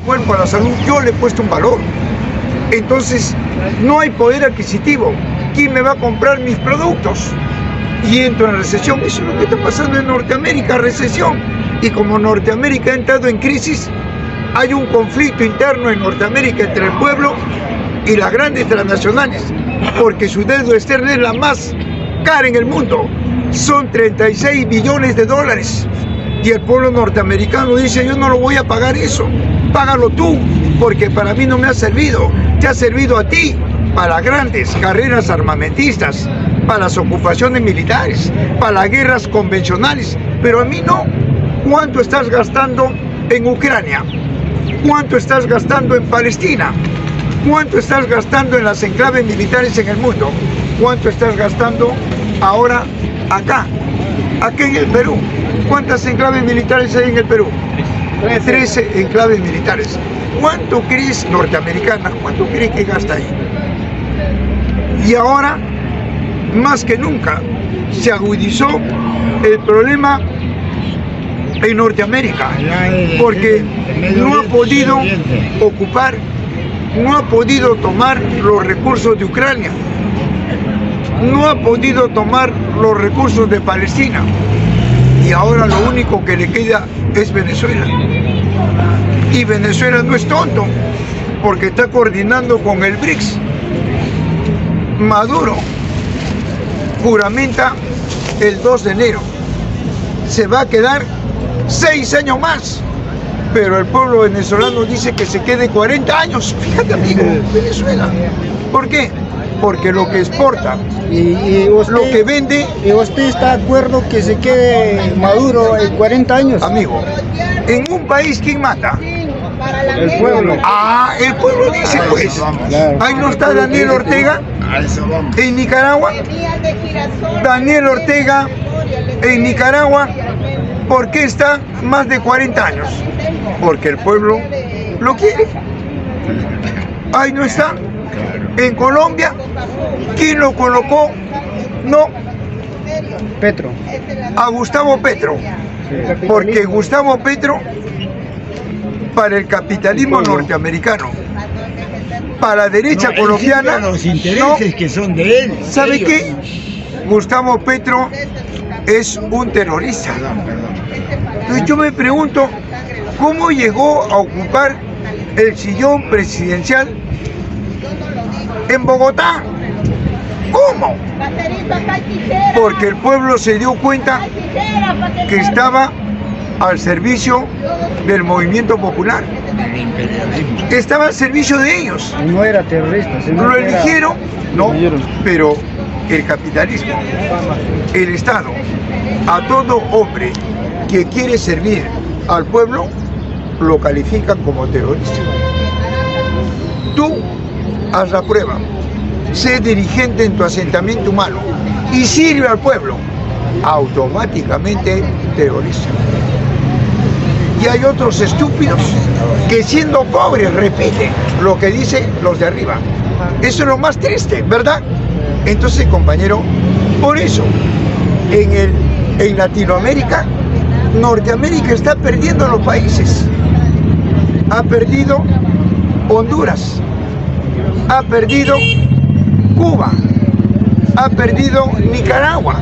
cuerpo, a la salud, yo le he puesto un valor. Entonces, no hay poder adquisitivo. ¿Quién me va a comprar mis productos? Y entro en recesión. Eso es lo que está pasando en Norteamérica, recesión. Y como Norteamérica ha entrado en crisis, hay un conflicto interno en Norteamérica entre el pueblo y las grandes transnacionales, porque su deuda externa es la más cara en el mundo. Son 36 billones de dólares. Y el pueblo norteamericano dice, yo no lo voy a pagar eso, págalo tú, porque para mí no me ha servido, te ha servido a ti para grandes carreras armamentistas, para las ocupaciones militares, para las guerras convencionales, pero a mí no. ¿Cuánto estás gastando en Ucrania? ¿Cuánto estás gastando en Palestina? ¿Cuánto estás gastando en las enclaves militares en el mundo? ¿Cuánto estás gastando ahora acá en el Perú? ¿Cuántas enclaves militares hay en el Perú? 13 enclaves militares. ¿Cuánto crees, norteamericana, cuánto crees que gasta ahí? Y ahora, más que nunca, se agudizó el problema en Norteamérica, porque no ha podido ocupar, no ha podido tomar los recursos de Ucrania, no ha podido tomar los recursos de Palestina, y ahora lo único que le queda es Venezuela. Y Venezuela no es tonto, porque está coordinando con el BRICS. Maduro juramenta el 2 de enero. Se va a quedar 6 años más, pero el pueblo venezolano dice que se quede 40 años. Fíjate, amigo, Venezuela. ¿Por qué? Porque lo que exporta, usted, lo que vende... ¿Y usted está de acuerdo que se quede Maduro en 40 años? Amigo, en un país, ¿quién manda? El pueblo. Ah, el pueblo dice, pues. Ahí no está Daniel Ortega en Nicaragua. Daniel Ortega en Nicaragua, ¿por qué está más de 40 años? Porque el pueblo lo quiere. Ahí no está. En Colombia, ¿quién lo colocó? No. Petro. A Gustavo Petro. Porque Gustavo Petro, para el capitalismo norteamericano, para la derecha colombiana, los intereses no. Que son de él. ¿Sabe qué? Gustavo Petro es un terrorista. Entonces yo me pregunto, ¿cómo llegó a ocupar el sillón presidencial en Bogotá? ¿Cómo? Porque el pueblo se dio cuenta que estaba al servicio del movimiento popular. Estaba al servicio de ellos. No era terrorista. Lo eligieron, no, pero el capitalismo, el Estado, a todo hombre que quiere servir al pueblo, lo califican como terrorista. Tú haz la prueba, sé dirigente en tu asentamiento humano y sirve al pueblo, automáticamente terrorista. Y hay otros estúpidos que siendo pobres repiten lo que dicen los de arriba. Eso es lo más triste, ¿verdad? Entonces, compañero, por eso en Latinoamérica, Norteamérica está perdiendo los países. Ha perdido Honduras, ha perdido Cuba, ha perdido Nicaragua,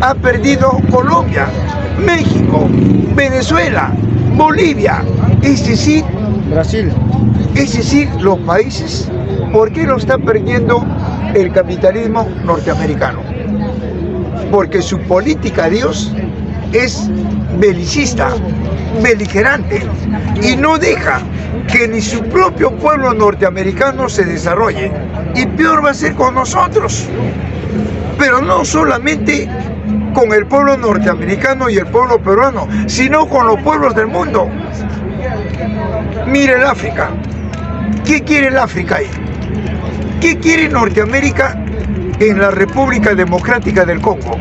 ha perdido Colombia, México, Venezuela, Bolivia, es decir, Brasil. Es decir, los países, ¿por qué lo está perdiendo el capitalismo norteamericano? Porque su política, Dios, es belicista, beligerante, y no deja que ni su propio pueblo norteamericano se desarrolle. Y peor va a ser con nosotros. Pero no solamente con el pueblo norteamericano y el pueblo peruano, sino con los pueblos del mundo. Mire el África. ¿Qué quiere el África ahí? ¿Qué quiere Norteamérica en la República Democrática del Congo?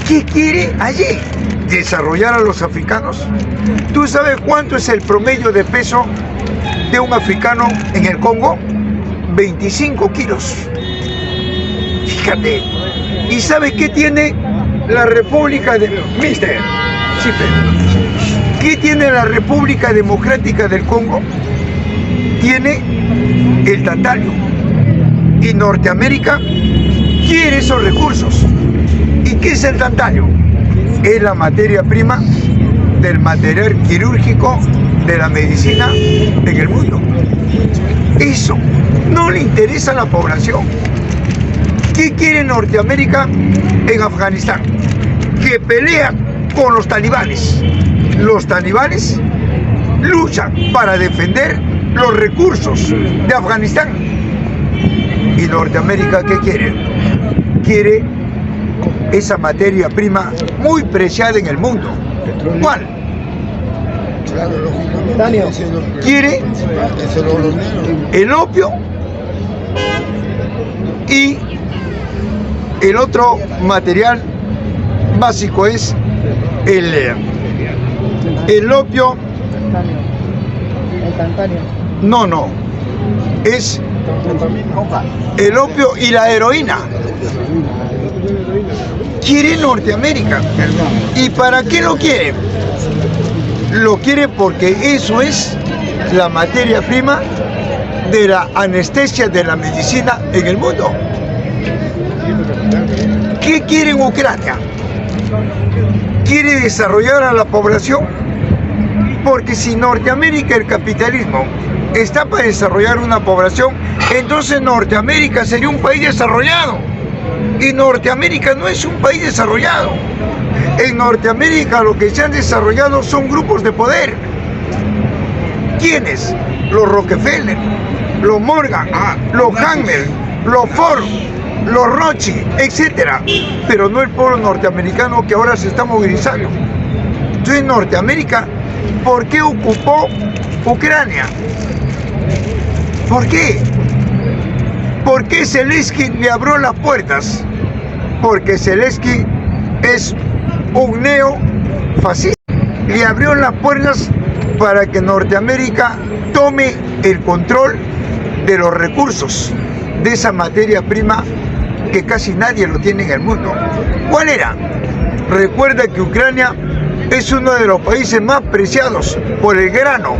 ¿Qué quiere allí? ¿Desarrollar a los africanos? ¿Tú sabes cuánto es el promedio de peso de un africano en el Congo? 25 kilos. Fíjate. ¿Y sabes qué tiene la República de... Mister, sí, pero... ¿Qué tiene la República Democrática del Congo? Tiene el tantalio. Y Norteamérica quiere esos recursos. ¿Y qué es el tantalio? Es la materia prima del material quirúrgico de la medicina en el mundo. Eso no le interesa a la población. ¿Qué quiere Norteamérica en Afganistán? Que pelea con los talibanes. Los talibanes luchan para defender los recursos de Afganistán. ¿Y Norteamérica qué quiere? Quiere esa materia prima muy preciada en el mundo. ¿Cuál? Quiere el opio y el otro material básico es el opio. No, es el opio y la heroína. Quiere Norteamérica. ¿Y para qué lo quiere? Lo quiere porque eso es la materia prima de la anestesia de la medicina en el mundo. ¿Qué quiere en Ucrania? ¿Quiere desarrollar a la población? Porque si Norteamérica, el capitalismo, está para desarrollar una población, entonces Norteamérica sería un país desarrollado. Y Norteamérica no es un país desarrollado. En Norteamérica lo que se han desarrollado son grupos de poder. ¿Quiénes? Los Rockefeller, los Morgan, los Hammer, los Ford, los Rothschild, etc. Pero no el pueblo norteamericano que ahora se está movilizando. Entonces Norteamérica, ¿por qué ocupó Ucrania? ¿Por qué? ¿Por qué Zelensky le abrió las puertas? Porque Zelensky es un neofascista. Le abrió las puertas para que Norteamérica tome el control de los recursos, de esa materia prima que casi nadie lo tiene en el mundo. ¿Cuál era? Recuerda que Ucrania es uno de los países más preciados por el grano.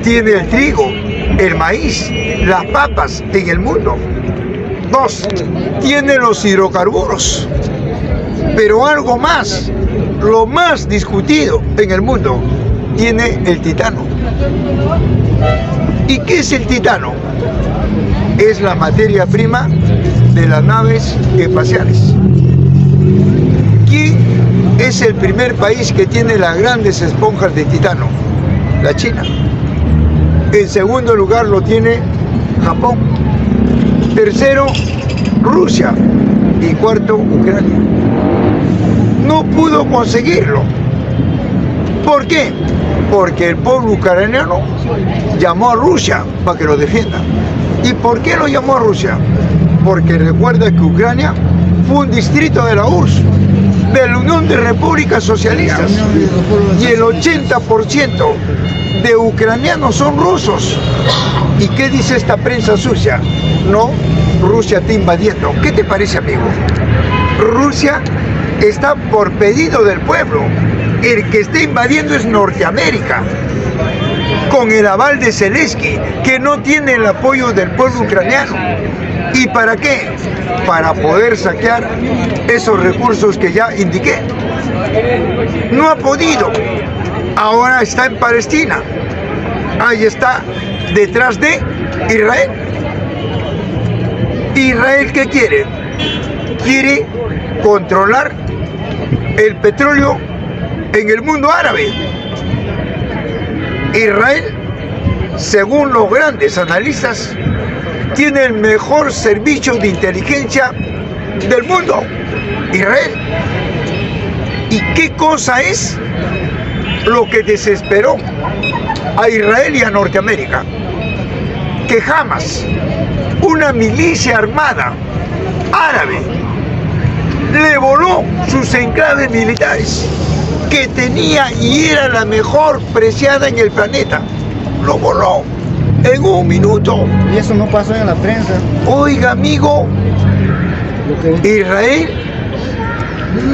Tiene el trigo, el maíz, las papas en el mundo. 2, tiene los hidrocarburos. Pero algo más, lo más discutido en el mundo, tiene el titano. ¿Y qué es el titano? Es la materia prima de las naves espaciales. ¿Quién es el primer país que tiene las grandes esponjas de titano? La China. En segundo lugar lo tiene Japón. Tercero, Rusia. Y cuarto, Ucrania. No pudo conseguirlo. ¿Por qué? Porque el pueblo ucraniano llamó a Rusia para que lo defienda. ¿Y por qué lo llamó a Rusia? Porque recuerda que Ucrania fue un distrito de la URSS, de la Unión de Repúblicas Socialistas, y el 80% de ucranianos son rusos. ¿Y qué dice esta prensa sucia? No, Rusia está invadiendo. ¿Qué te parece, amigo? Rusia está por pedido del pueblo. El que está invadiendo es Norteamérica, con el aval de Zelensky, que no tiene el apoyo del pueblo ucraniano. ¿Y para qué? Para poder saquear esos recursos que ya indiqué. No ha podido. Ahora está en Palestina. Ahí está, detrás de Israel. ¿Israel qué quiere? Quiere controlar el petróleo en el mundo árabe. Israel, según los grandes analistas, tiene el mejor servicio de inteligencia del mundo. Israel. ¿Y qué cosa es lo que desesperó a Israel y a Norteamérica? Que jamás una milicia armada árabe le voló sus enclaves militares, que tenía y era la mejor preciada en el planeta. Lo voló en un minuto. Y eso no pasó en la prensa. Oiga, amigo, Israel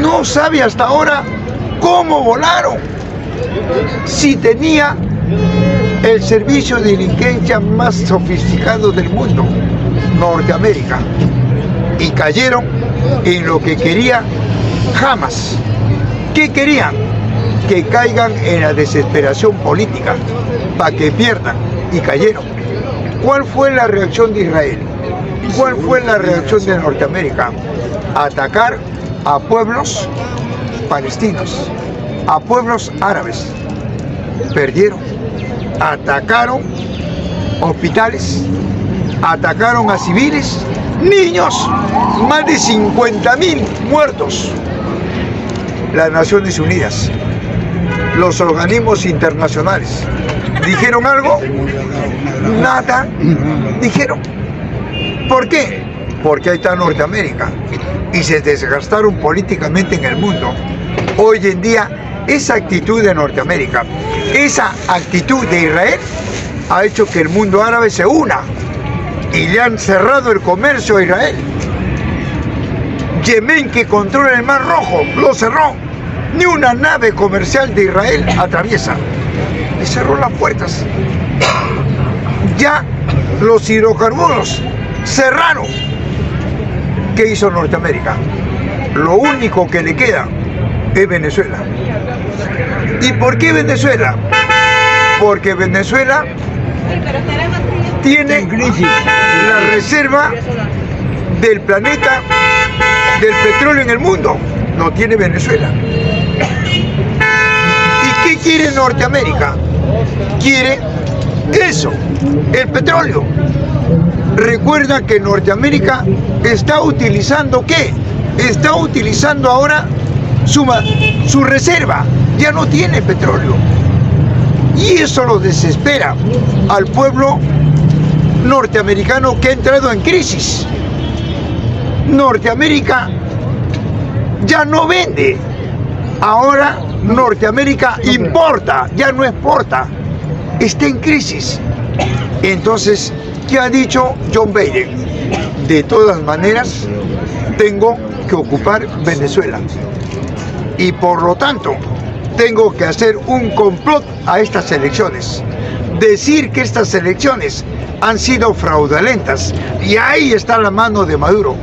no sabe hasta ahora cómo volaron si tenía el servicio de inteligencia más sofisticado del mundo, Norteamérica, y cayeron en lo que quería Hamas. ¿Qué querían? Que caigan en la desesperación política, para que pierdan, y cayeron. ¿Cuál fue la reacción de Israel? ¿Cuál fue la reacción de Norteamérica? Atacar a pueblos palestinos, a pueblos árabes. Perdieron. Atacaron hospitales, atacaron a civiles, niños, más de 50.000 muertos. Las Naciones Unidas, los organismos internacionales, ¿dijeron algo? Nada, dijeron. ¿Por qué? Porque ahí está Norteamérica y se desgastaron políticamente en el mundo. Hoy en día, esa actitud de Norteamérica, esa actitud de Israel, ha hecho que el mundo árabe se una y le han cerrado el comercio a Israel. Yemen, que controla el Mar Rojo, lo cerró. Ni una nave comercial de Israel atraviesa. Le cerró las puertas. Ya los hidrocarburos cerraron. ¿Qué hizo Norteamérica? Lo único que le queda es Venezuela. ¿Y por qué Venezuela? Porque Venezuela tiene la reserva del planeta del petróleo en el mundo. No tiene Venezuela. ¿Y qué quiere Norteamérica? Quiere eso, el petróleo. Recuerda que Norteamérica está utilizando ¿qué? Está utilizando ahora su reserva. Ya no tiene petróleo. Y eso lo desespera al pueblo norteamericano que ha entrado en crisis. Norteamérica ya no vende. Ahora Norteamérica importa, ya no exporta. Está en crisis. Entonces, ¿qué ha dicho John Biden? De todas maneras, tengo que ocupar Venezuela. Y por lo tanto, tengo que hacer un complot a estas elecciones. Decir que estas elecciones han sido fraudulentas. Y ahí está la mano de Maduro.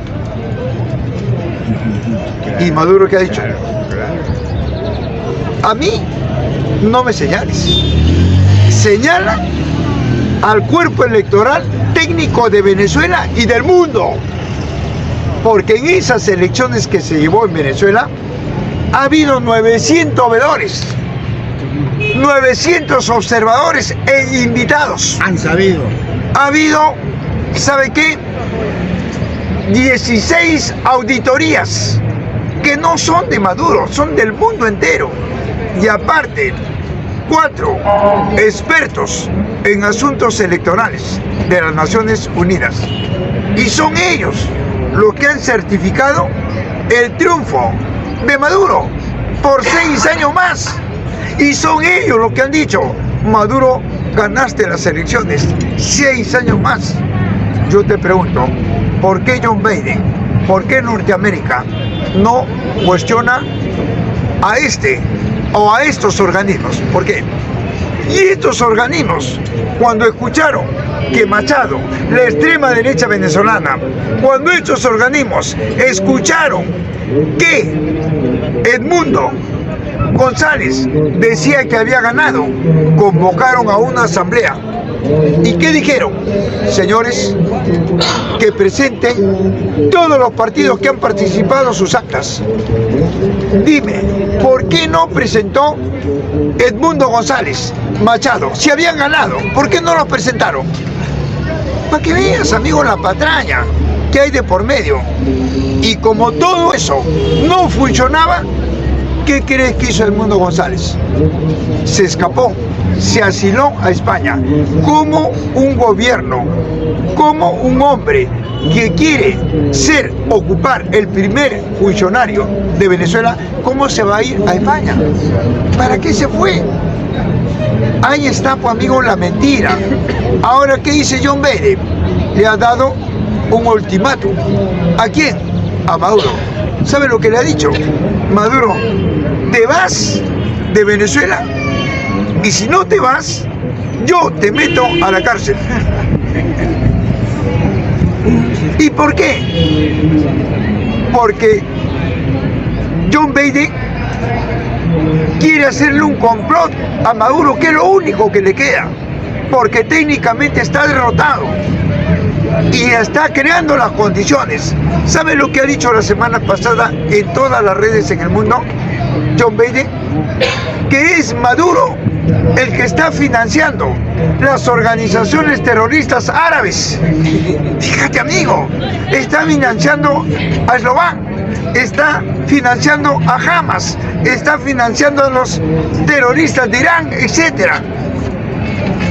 ¿Y Maduro qué ha dicho? A mí no me señales. Señala al cuerpo electoral técnico de Venezuela y del mundo. Porque en esas elecciones que se llevó en Venezuela, ha habido 900 veedores, 900 observadores e invitados. Han sabido. Ha habido, ¿sabe qué? 16 auditorías que no son de Maduro, son del mundo entero. Y aparte, 4 expertos en asuntos electorales de las Naciones Unidas. Y son ellos los que han certificado el triunfo de Maduro por 6 años más. Y son ellos los que han dicho: Maduro, ganaste las elecciones 6 años más. Yo te pregunto, ¿por qué John Biden, por qué Norteamérica no cuestiona a o a estos organismos? ¿Por qué? Y estos organismos, cuando escucharon que Machado, la extrema derecha venezolana, cuando estos organismos escucharon que Edmundo González decía que había ganado, convocaron a una asamblea. ¿Y qué dijeron? Señores, que presenten todos los partidos que han participado sus actas. Dime, ¿por qué no presentó Edmundo González, Machado? Si habían ganado, ¿por qué no los presentaron? Para que veas, amigo, la patraña que hay de por medio. Y como todo eso no funcionaba, ¿qué crees que hizo Edmundo González? Se escapó, se asiló a España. Como un gobierno, como un hombre que quiere ocupar el primer funcionario de Venezuela, ¿cómo se va a ir a España? ¿Para qué se fue? Ahí está, pues, amigo, la mentira. Ahora, ¿qué dice John Biden? Le ha dado un ultimátum. ¿A quién? A Maduro. ¿Sabe lo que le ha dicho? Maduro, ¿te vas de Venezuela Y si no te vas, yo te meto a la cárcel. ¿Y por qué? Porque John Biden quiere hacerle un complot a Maduro, que es lo único que le queda, porque técnicamente está derrotado y está creando las condiciones. ¿Sabe lo que ha dicho la semana pasada en todas las redes en el mundo John Biden? Que es Maduro el que está financiando las organizaciones terroristas árabes. Fíjate, amigo, está financiando a Eslovan, está financiando a Hamas, está financiando a los terroristas de Irán, etcétera.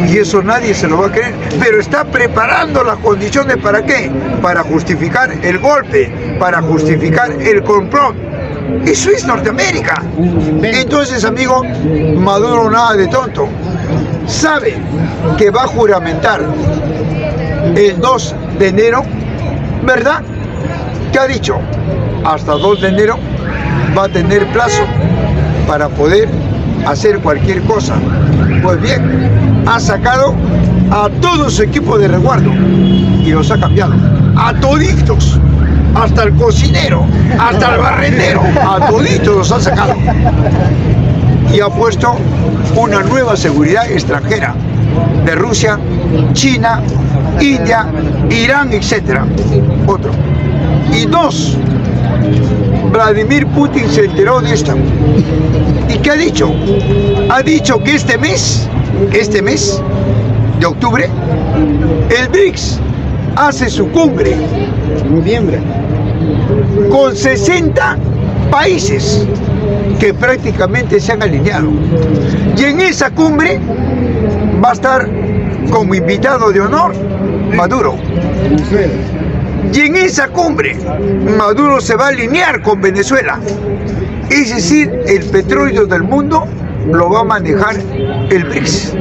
Y eso nadie se lo va a creer, pero está preparando las condiciones ¿para qué? Para justificar el golpe, para justificar el complot. Eso es Norteamérica. Entonces, amigo, Maduro nada de tonto. Sabe que va a juramentar el 2 de enero, ¿verdad? ¿Qué ha dicho? Hasta 2 de enero va a tener plazo para poder hacer cualquier cosa. Pues bien, ha sacado a todo su equipo de resguardo y los ha cambiado. A toditos. Hasta el cocinero, hasta el barrendero, a toditos los ha sacado. Y ha puesto una nueva seguridad extranjera de Rusia, China, India, Irán, etc. Otro. Y 2, Vladimir Putin se enteró de esto. ¿Y qué ha dicho? Ha dicho que este mes de octubre, el BRICS hace su cumbre. Noviembre. Con 60 países que prácticamente se han alineado. Y en esa cumbre va a estar como invitado de honor Maduro. Venezuela. Y en esa cumbre Maduro se va a alinear con Venezuela. Es decir, el petróleo del mundo lo va a manejar el BRICS.